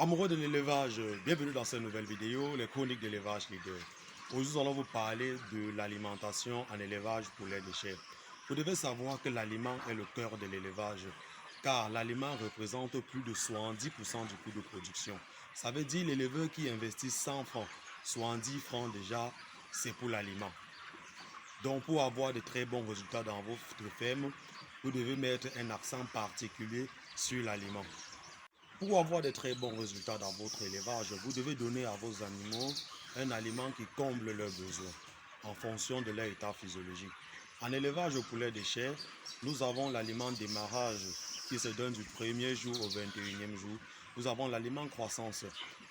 Amoureux de l'élevage, bienvenue dans cette nouvelle vidéo, les chroniques d'élevage leader. Aujourd'hui, nous allons vous parler de l'alimentation en élevage pour les déchets. Vous devez savoir que l'aliment est le cœur de l'élevage, car l'aliment représente plus de 70% du coût de production. Ça veut dire l'éleveur qui investit 100 francs, 70 francs déjà, c'est pour l'aliment. Donc, pour avoir de très bons résultats dans votre ferme, vous devez mettre un accent particulier sur l'aliment. Pour avoir de très bons résultats dans votre élevage, vous devez donner à vos animaux un aliment qui comble leurs besoins en fonction de leur état physiologique. En élevage au poulet de chair, nous avons l'aliment démarrage qui se donne du 1er jour au 21e jour. Nous avons l'aliment croissance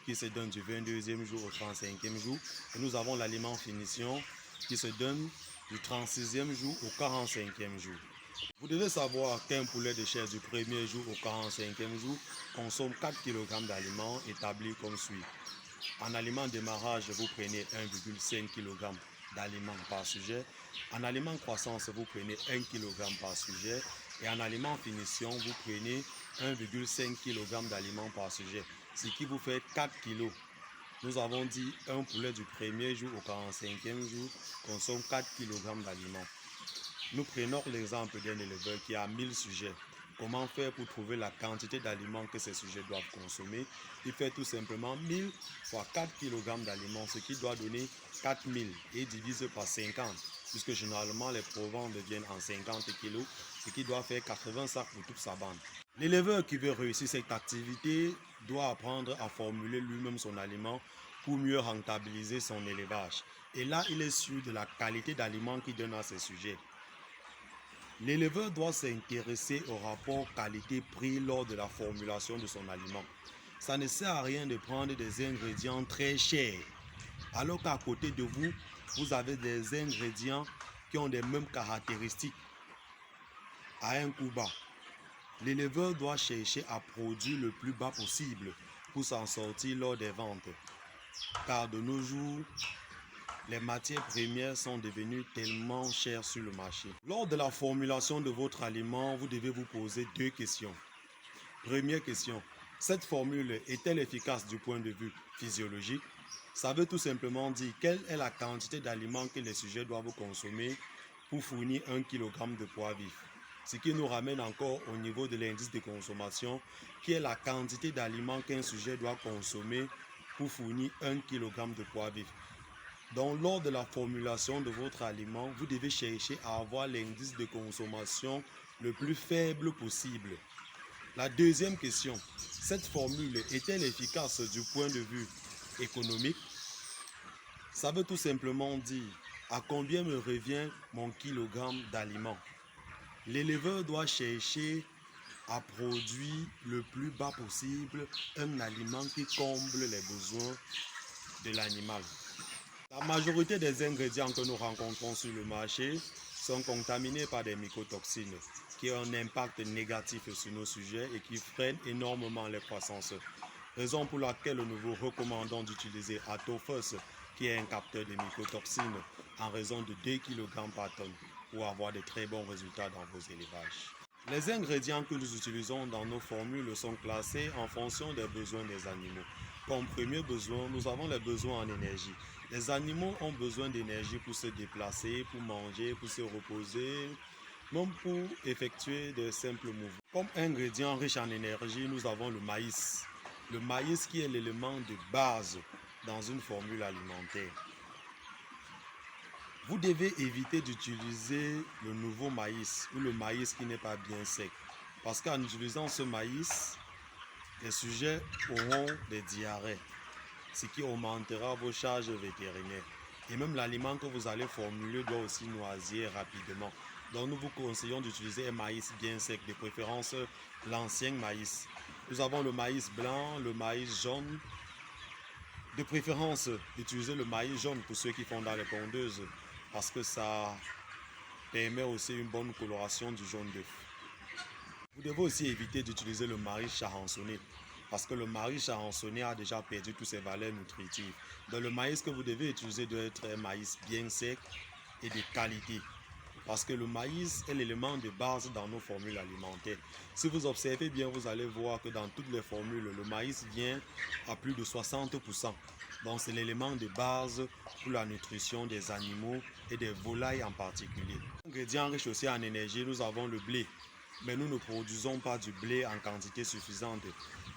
qui se donne du 22e jour au 35e jour. Et nous avons l'aliment finition qui se donne du 36e jour au 45e jour. Vous devez savoir qu'un poulet de chair du 1er jour au 45e jour consomme 4 kg d'aliments établis comme suit. En aliment démarrage, vous prenez 1,5 kg d'aliments par sujet. En aliment croissance, vous prenez 1 kg par sujet. Et en aliment finition, vous prenez 1,5 kg d'aliments par sujet, ce qui vous fait 4 kg. Nous avons dit un poulet du 1er jour au 45e jour consomme 4 kg d'aliments. Nous prenons l'exemple d'un éleveur qui a 1000 sujets. Comment faire pour trouver la quantité d'aliments que ces sujets doivent consommer? Il fait tout simplement 1000 fois 4 kg d'aliments, ce qui doit donner 4000 et divise par 50, puisque généralement les provences deviennent en 50 kg, ce qui doit faire 80 sacs pour toute sa bande. L'éleveur qui veut réussir cette activité doit apprendre à formuler lui-même son aliment pour mieux rentabiliser son élevage. Et là, il est sûr de la qualité d'aliments qu'il donne à ses sujets. L'éleveur doit s'intéresser au rapport qualité-prix lors de la formulation de son aliment. Ça ne sert à rien de prendre des ingrédients très chers, alors qu'à côté de vous, vous avez des ingrédients qui ont les mêmes caractéristiques à un coût bas. L'éleveur doit chercher à produire le plus bas possible pour s'en sortir lors des ventes. Car de nos jours, les matières premières sont devenues tellement chères sur le marché. Lors de la formulation de votre aliment, vous devez vous poser deux questions. Première question, cette formule est-elle efficace du point de vue physiologique? Ça veut tout simplement dire quelle est la quantité d'aliments que les sujets doivent consommer pour fournir 1 kg de poids vif. Ce qui nous ramène encore au niveau de l'indice de consommation, qui est la quantité d'aliments qu'un sujet doit consommer pour fournir 1 kg de poids vif. Donc, lors de la formulation de votre aliment, vous devez chercher à avoir l'indice de consommation le plus faible possible. La deuxième question, cette formule est-elle efficace du point de vue économique? Ça veut tout simplement dire à combien me revient mon kilogramme d'aliments. L'éleveur doit chercher à produire le plus bas possible un aliment qui comble les besoins de l'animal. La majorité des ingrédients que nous rencontrons sur le marché sont contaminés par des mycotoxines qui ont un impact négatif sur nos sujets et qui freinent énormément les croissances. Raison pour laquelle nous vous recommandons d'utiliser Atofos, qui est un capteur de mycotoxines, en raison de 2 kg par tonne pour avoir de très bons résultats dans vos élevages. Les ingrédients que nous utilisons dans nos formules sont classés en fonction des besoins des animaux. Comme premier besoin, nous avons les besoins en énergie. Les animaux ont besoin d'énergie pour se déplacer, pour manger, pour se reposer, même pour effectuer de simples mouvements. Comme ingrédient riche en énergie, nous avons le maïs. Le maïs qui est l'élément de base dans une formule alimentaire. Vous devez éviter d'utiliser le nouveau maïs ou le maïs qui n'est pas bien sec. Parce qu'en utilisant ce maïs, les sujets auront des diarrhées, ce qui augmentera vos charges vétérinaires. Et même l'aliment que vous allez formuler doit aussi noisir rapidement. Donc nous vous conseillons d'utiliser un maïs bien sec, de préférence l'ancien maïs. Nous avons le maïs blanc, le maïs jaune. De préférence, utilisez le maïs jaune pour ceux qui font dans les pondeuses, parce que ça permet aussi une bonne coloration du jaune d'œuf. Vous devez aussi éviter d'utiliser le maïs charançonné, parce que le maïs charançonné a déjà perdu toutes ses valeurs nutritives. Donc le maïs que vous devez utiliser doit être un maïs bien sec et de qualité. Parce que le maïs est l'élément de base dans nos formules alimentaires. Si vous observez bien, vous allez voir que dans toutes les formules, le maïs vient à plus de 60%. Donc c'est l'élément de base pour la nutrition des animaux et des volailles en particulier. Ingrédient riche aussi en énergie, nous avons le blé. Mais nous ne produisons pas du blé en quantité suffisante.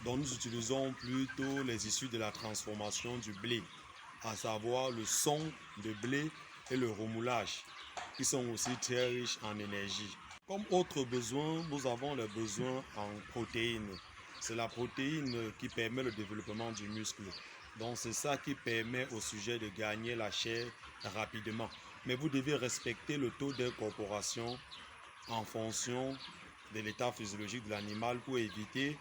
Donc nous utilisons plutôt les issues de la transformation du blé, à savoir le son de blé et le remoulage, qui sont aussi très riches en énergie. Comme autre besoin, nous avons le besoin en protéines. C'est la protéine qui permet le développement du muscle. Donc c'est ça qui permet au sujet de gagner la chair rapidement. Mais vous devez respecter le taux d'incorporation en fonction de l'état physiologique de l'animal pour éviter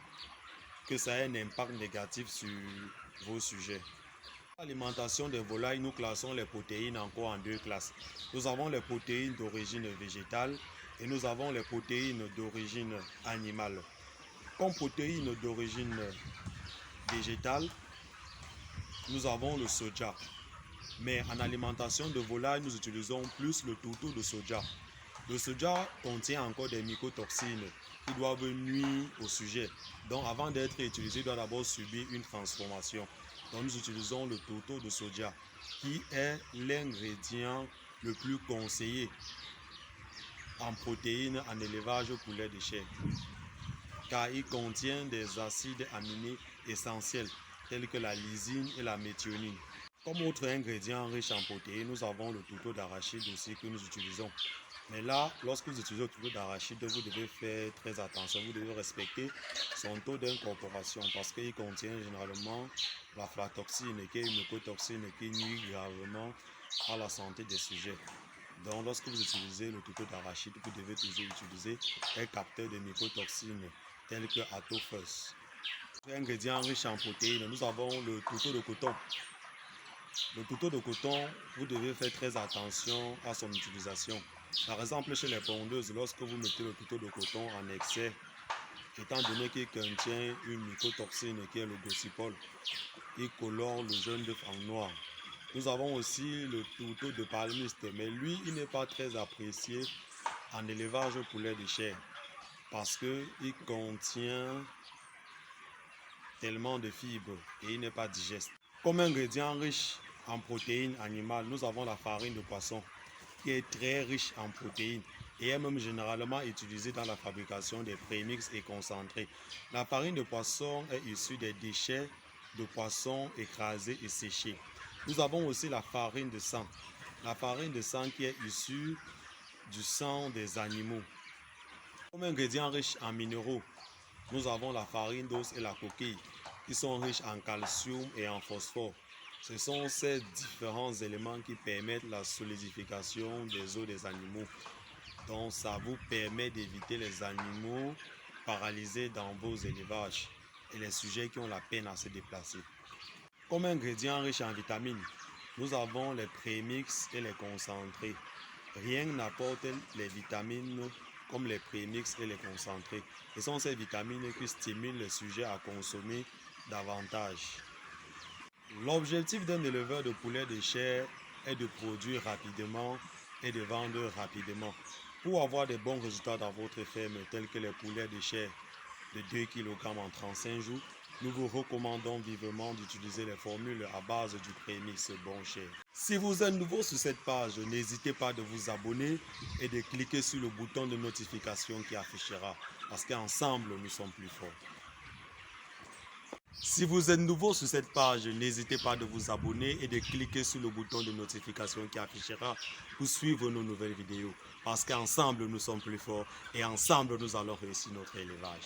que ça ait un impact négatif sur vos sujets. L'alimentation des volailles, nous classons les protéines encore en deux classes. Nous avons les protéines d'origine végétale et nous avons les protéines d'origine animale. Comme protéines d'origine végétale, nous avons le soja. Mais en alimentation de volailles, nous utilisons plus le tourteau de soja. Le soja contient encore des mycotoxines qui doivent nuire au sujet. Donc avant d'être utilisé, il doit d'abord subir une transformation. Donc nous utilisons le tourteau de soja qui est l'ingrédient le plus conseillé en protéines en élevage poulet de chair, car il contient des acides aminés essentiels tels que la lysine et la méthionine. Comme autre ingrédient riche en protéines, nous avons le tourteau d'arachide aussi que nous utilisons. Mais là, lorsque vous utilisez le tourteau d'arachide, vous devez faire très attention. Vous devez respecter son taux d'incorporation parce qu'il contient généralement l'aflatoxine, qui est une mycotoxine qui nuit gravement à la santé des sujets. Donc, lorsque vous utilisez le tourteau d'arachide, vous devez toujours utiliser un capteur de mycotoxines tel que Atophus. Ingrédient riche en protéines, nous avons le tourteau de coton. Le tourteau de coton, vous devez faire très attention à son utilisation. Par exemple, chez les pondeuses, lorsque vous mettez le tourteau de coton en excès, étant donné qu'il contient une mycotoxine qui est le gossypol, il colore le jaune d'œuf en noir. Nous avons aussi le tourteau de palmiste, mais lui, il n'est pas très apprécié en élevage poulet de chair parce qu'il contient tellement de fibres et il n'est pas digeste. Comme ingrédient riche en protéines animales, nous avons la farine de poisson qui est très riche en protéines et est même généralement utilisée dans la fabrication des prémix et concentrés. La farine de poisson est issue des déchets de poisson écrasés et séchés. Nous avons aussi la farine de sang. La farine de sang qui est issue du sang des animaux. Comme ingrédient riche en minéraux, nous avons la farine d'os et la coquille qui sont riches en calcium et en phosphore. Ce sont ces différents éléments qui permettent la solidification des os des animaux. Donc ça vous permet d'éviter les animaux paralysés dans vos élevages et les sujets qui ont la peine à se déplacer. Comme ingrédients riches en vitamines, nous avons les prémix et les concentrés. Rien n'apporte les vitamines comme les prémix et les concentrés. Ce sont ces vitamines qui stimulent les sujets à consommer davantage. L'objectif d'un éleveur de poulet de chair est de produire rapidement et de vendre rapidement. Pour avoir de bons résultats dans votre ferme, tels que les poulets de chair de 2 kg en 35 jours, nous vous recommandons vivement d'utiliser les formules à base du prémix bon chair. Si vous êtes nouveau sur cette page, n'hésitez pas de vous abonner et de cliquer sur le bouton de notification qui affichera, parce qu'ensemble, nous sommes plus forts. Si vous êtes nouveau sur cette page, n'hésitez pas de vous abonner et de cliquer sur le bouton de notification qui affichera pour suivre nos nouvelles vidéos. Parce qu'ensemble, nous sommes plus forts et ensemble, nous allons réussir notre élevage.